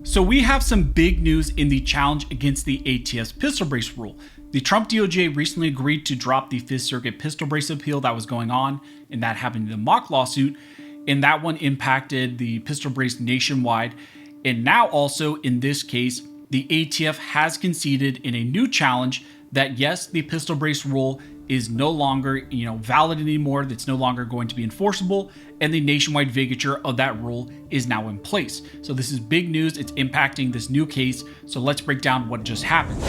So we have some big news in the challenge against the ATF's pistol brace rule. The Trump DOJ recently agreed to drop the Fifth Circuit pistol brace appeal that was going on, and that happened in the mock lawsuit, and that one impacted the pistol brace nationwide. And now also in this case, the ATF has conceded in a new challenge that yes, the pistol brace rule is no longer, valid anymore. That's no longer going to be enforceable, and the nationwide vacatur of that rule is now in place. So this is big news. It's impacting this new case. So let's break down what just happened.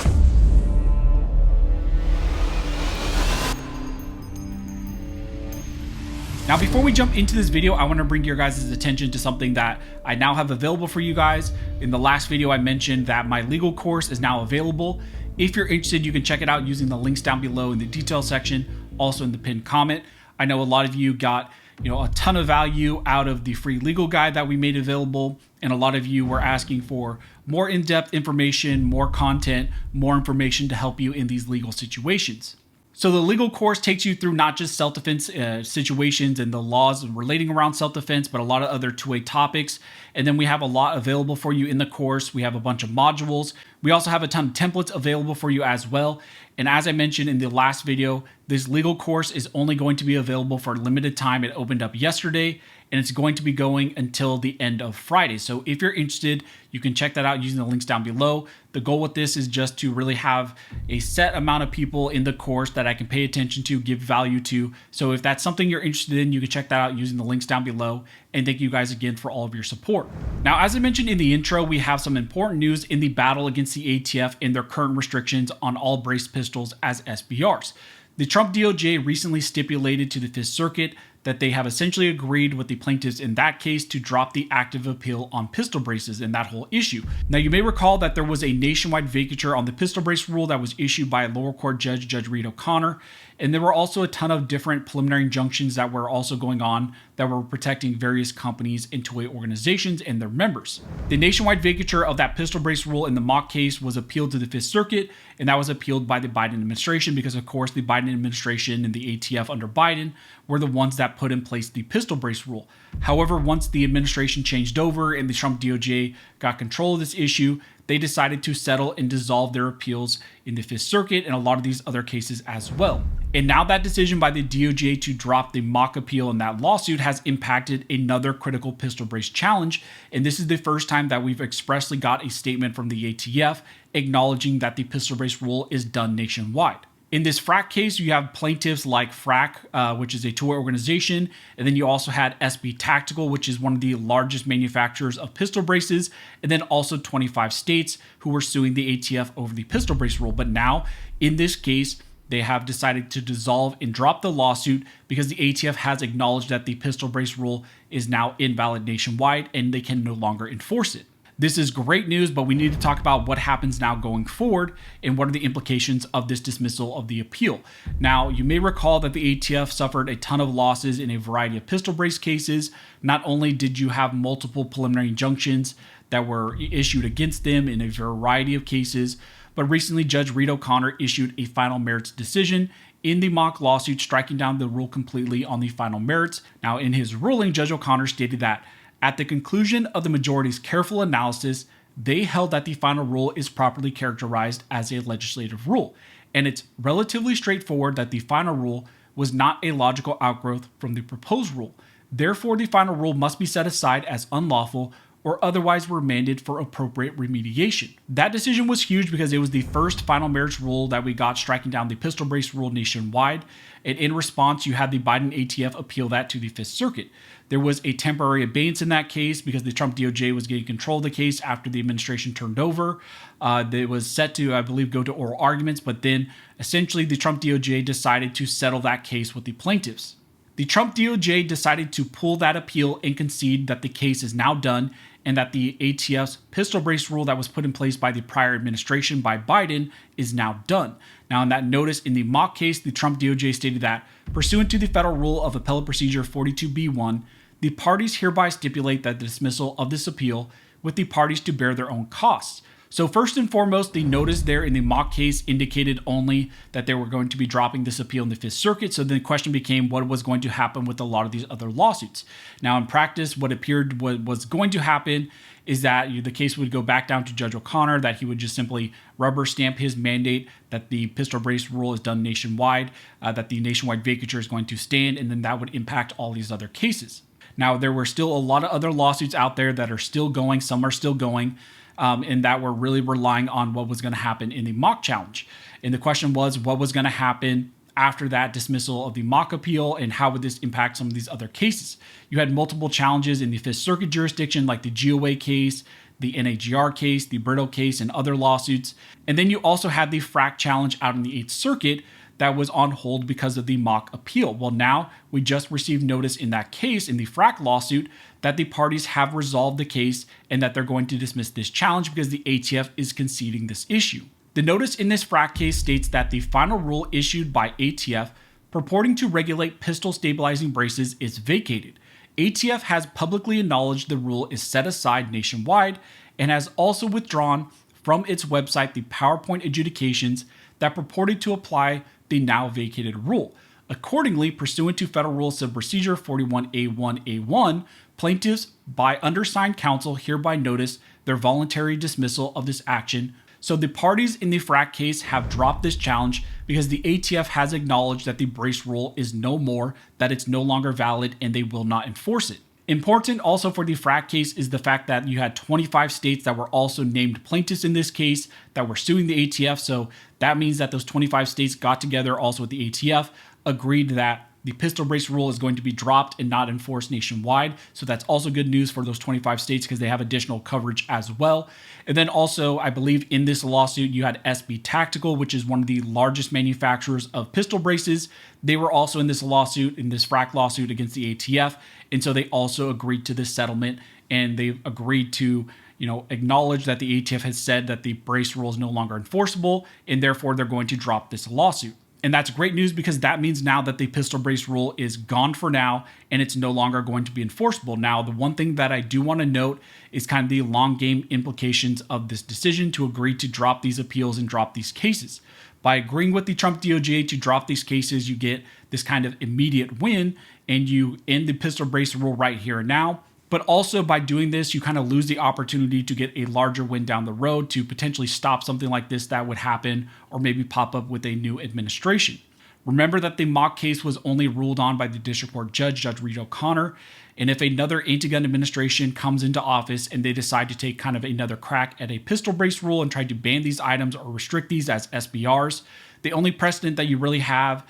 Now, before we jump into this video, I want to bring your guys' attention to something that I now have available for you guys. In the last video, I mentioned that my legal course is now available. If you're interested, you can check it out using the links down below in the details section, also in the pinned comment. I know a lot of you got, a ton of value out of the free legal guide that we made available, and a lot of you were asking for more in-depth information, more content, more information to help you in these legal situations. So the legal course takes you through not just self-defense situations and the laws relating around self-defense, but a lot of other two-way topics. And then we have a lot available for you in the course. We have a bunch of modules. We also have a ton of templates available for you as well. And as I mentioned in the last video, this legal course is only going to be available for a limited time. It opened up yesterday, and it's going to be going until the end of Friday. So if you're interested, you can check that out using the links down below. The goal with this is just to really have a set amount of people in the course that I can pay attention to, give value to. So if that's something you're interested in, you can check that out using the links down below. And thank you guys again for all of your support. Now, as I mentioned in the intro, we have some important news in the battle against the ATF and their current restrictions on all braced pistols as SBRs. The Trump DOJ recently stipulated to the Fifth Circuit that they have essentially agreed with the plaintiffs in that case to drop the active appeal on pistol braces in that whole issue. Now, you may recall that there was a nationwide vacatur on the pistol brace rule that was issued by a lower court judge, Judge Reed O'Connor, and there were also a ton of different preliminary injunctions that were also going on that were protecting various companies and two-way organizations and their members. The nationwide vacatur of that pistol brace rule in the mock case was appealed to the Fifth Circuit, and that was appealed by the Biden administration because, of course, the Biden administration and the ATF under Biden were the ones that put in place the pistol brace rule. However, once the administration changed over and the Trump DOJ got control of this issue, they decided to settle and dissolve their appeals in the Fifth Circuit and a lot of these other cases as well. And now that decision by the DOJ to drop the mock appeal in that lawsuit has impacted another critical pistol brace challenge. And this is the first time that we've expressly got a statement from the ATF acknowledging that the pistol brace rule is done nationwide. In this Frack case, you have plaintiffs like Frack, which is a two-way organization, and then you also had SB Tactical, which is one of the largest manufacturers of pistol braces, and then also 25 states who were suing the ATF over the pistol brace rule. But now, in this case, they have decided to dissolve and drop the lawsuit because the ATF has acknowledged that the pistol brace rule is now invalid nationwide and they can no longer enforce it. This is great news, but we need to talk about what happens now going forward and what are the implications of this dismissal of the appeal. Now, you may recall that the ATF suffered a ton of losses in a variety of pistol brace cases. Not only did you have multiple preliminary injunctions that were issued against them in a variety of cases, but recently Judge Reed O'Connor issued a final merits decision in the mock lawsuit, striking down the rule completely on the final merits. Now, in his ruling, Judge O'Connor stated that at the conclusion of the majority's careful analysis, they held that the final rule is properly characterized as a legislative rule, and it's relatively straightforward that the final rule was not a logical outgrowth from the proposed rule. Therefore, the final rule must be set aside as unlawful or otherwise remanded for appropriate remediation. That decision was huge because it was the first final merits rule that we got striking down the pistol brace rule nationwide, and in response, you had the Biden ATF appeal that to the Fifth Circuit. There was a temporary abeyance in that case because the Trump DOJ was getting control of the case after the administration turned over. It was set to, I believe, go to oral arguments, but then essentially the Trump DOJ decided to settle that case with the plaintiffs. The Trump DOJ decided to pull that appeal and concede that the case is now done and that the ATF's pistol brace rule that was put in place by the prior administration by Biden is now done. Now, in that notice in the mock case, the Trump DOJ stated that, pursuant to the Federal Rule of Appellate Procedure 42B1, the parties hereby stipulate that the dismissal of this appeal with the parties to bear their own costs. So first and foremost, the notice there in the mock case indicated only that they were going to be dropping this appeal in the Fifth Circuit. So the question became what was going to happen with a lot of these other lawsuits. Now in practice, what appeared was going to happen is that the case would go back down to Judge O'Connor, that he would just simply rubber stamp his mandate that the pistol brace rule is done nationwide, that the nationwide vacatur is going to stand, and then that would impact all these other cases. Now, there were still a lot of other lawsuits out there that are still going, some are still going, and that were really relying on what was going to happen in the mock challenge. And the question was, what was going to happen after that dismissal of the mock appeal, and how would this impact some of these other cases? You had multiple challenges in the Fifth Circuit jurisdiction, like the GOA case, the NAGR case, the Brittle case, and other lawsuits. And then you also had the Frack challenge out in the Eighth Circuit that was on hold because of the mock appeal. Well, now we just received notice in that case, in the Frack lawsuit, that the parties have resolved the case and that they're going to dismiss this challenge because the ATF is conceding this issue. The notice in this Frack case states that the final rule issued by ATF purporting to regulate pistol stabilizing braces is vacated. ATF has publicly acknowledged the rule is set aside nationwide and has also withdrawn from its website the PowerPoint adjudications that purported to apply the now vacated rule. Accordingly, pursuant to Federal Rules of Procedure 41A1A1, plaintiffs, by undersigned counsel, hereby notice their voluntary dismissal of this action. So the parties in the Frack case have dropped this challenge because the ATF has acknowledged that the brace rule is no more, that it's no longer valid, and they will not enforce it. Important also for the Frack case is the fact that you had 25 states that were also named plaintiffs in this case that were suing the ATF. So that means that those 25 states got together also with the ATF, agreed that the pistol brace rule is going to be dropped and not enforced nationwide. So that's also good news for those 25 states because they have additional coverage as well. And then also, I believe in this lawsuit, you had SB Tactical, which is one of the largest manufacturers of pistol braces. They were also in this lawsuit, in this Frack lawsuit against the ATF. And so they also agreed to this settlement, and they've agreed to acknowledge that the ATF has said that the brace rule is no longer enforceable, and therefore they're going to drop this lawsuit. And that's great news because that means now that the pistol brace rule is gone for now and it's no longer going to be enforceable. Now, the one thing that I do want to note is kind of the long game implications of this decision to agree to drop these appeals and drop these cases. By agreeing with the Trump DOJ to drop these cases, you get this kind of immediate win and you end the pistol brace rule right here and now. But also by doing this, you kind of lose the opportunity to get a larger win down the road to potentially stop something like this that would happen or maybe pop up with a new administration. Remember that the mock case was only ruled on by the district court judge, Judge Reed O'Connor. And if another anti-gun administration comes into office and they decide to take kind of another crack at a pistol brace rule and try to ban these items or restrict these as SBRs, the only precedent that you really have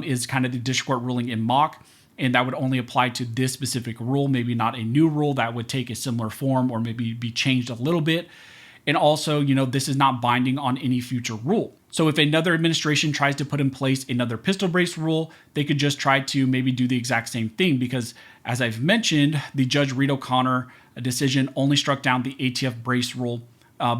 is kind of the district court ruling in mock. And that would only apply to this specific rule, maybe not a new rule that would take a similar form or maybe be changed a little bit. And also, this is not binding on any future rule. So if another administration tries to put in place another pistol brace rule, they could just try to maybe do the exact same thing because, as I've mentioned, the Judge Reed O'Connor decision only struck down the ATF brace rule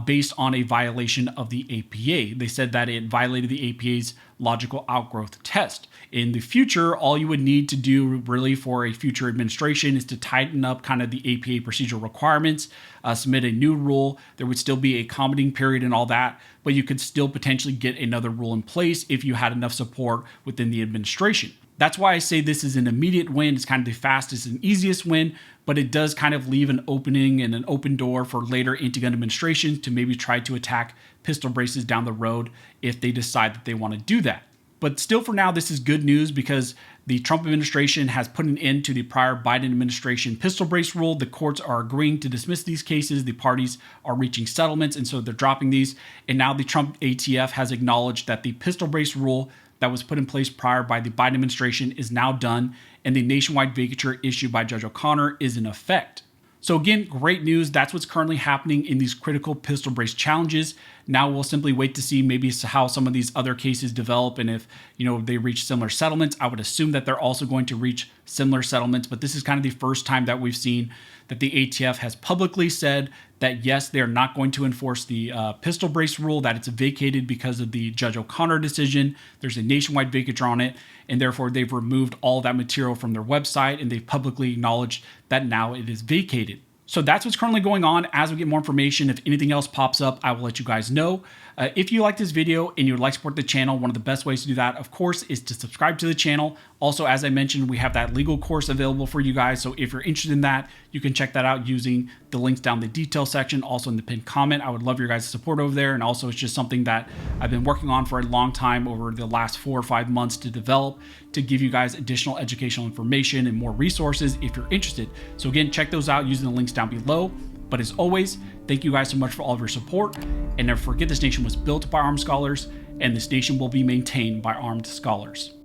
based on a violation of the APA. They said that it violated the APA's logical outgrowth test. In the future, all you would need to do really for a future administration is to tighten up kind of the APA procedural requirements, submit a new rule. There would still be a commenting period and all that, but you could still potentially get another rule in place if you had enough support within the administration. That's why I say this is an immediate win. It's kind of the fastest and easiest win, but it does kind of leave an opening and an open door for later anti-gun administrations to maybe try to attack pistol braces down the road if they decide that they want to do that. But still, for now, this is good news because the Trump administration has put an end to the prior Biden administration pistol brace rule. The courts are agreeing to dismiss these cases. The parties are reaching settlements, and so they're dropping these. And now the Trump ATF has acknowledged that the pistol brace rule that was put in place prior by the Biden administration is now done, and the nationwide vacatur issued by Judge O'Connor is in effect. So again, great news. That's what's currently happening in these critical pistol brace challenges. Now we'll simply wait to see maybe how some of these other cases develop and if, they reach similar settlements. I would assume that they're also going to reach similar settlements, but this is kind of the first time that we've seen that the ATF has publicly said that yes, they're not going to enforce the pistol brace rule, that it's vacated because of the Judge O'Connor decision. There's a nationwide vacatur on it, and therefore they've removed all that material from their website, and they've publicly acknowledged that now it is vacated. So that's what's currently going on. As we get more information, if anything else pops up, I will let you guys know. If you like this video and you would like to support the channel, one of the best ways to do that, of course, is to subscribe to the channel. Also, as I mentioned, we have that legal course available for you guys. So if you're interested in that, you can check that out using the links down the detail section, also in the pinned comment. I would love your guys' support over there. And also, it's just something that I've been working on for a long time over the last 4 or 5 months to develop, to give you guys additional educational information and more resources if you're interested. So again, check those out using the links down below. But as always, thank you guys so much for all of your support. And never forget, this nation was built by armed scholars, and this nation will be maintained by armed scholars.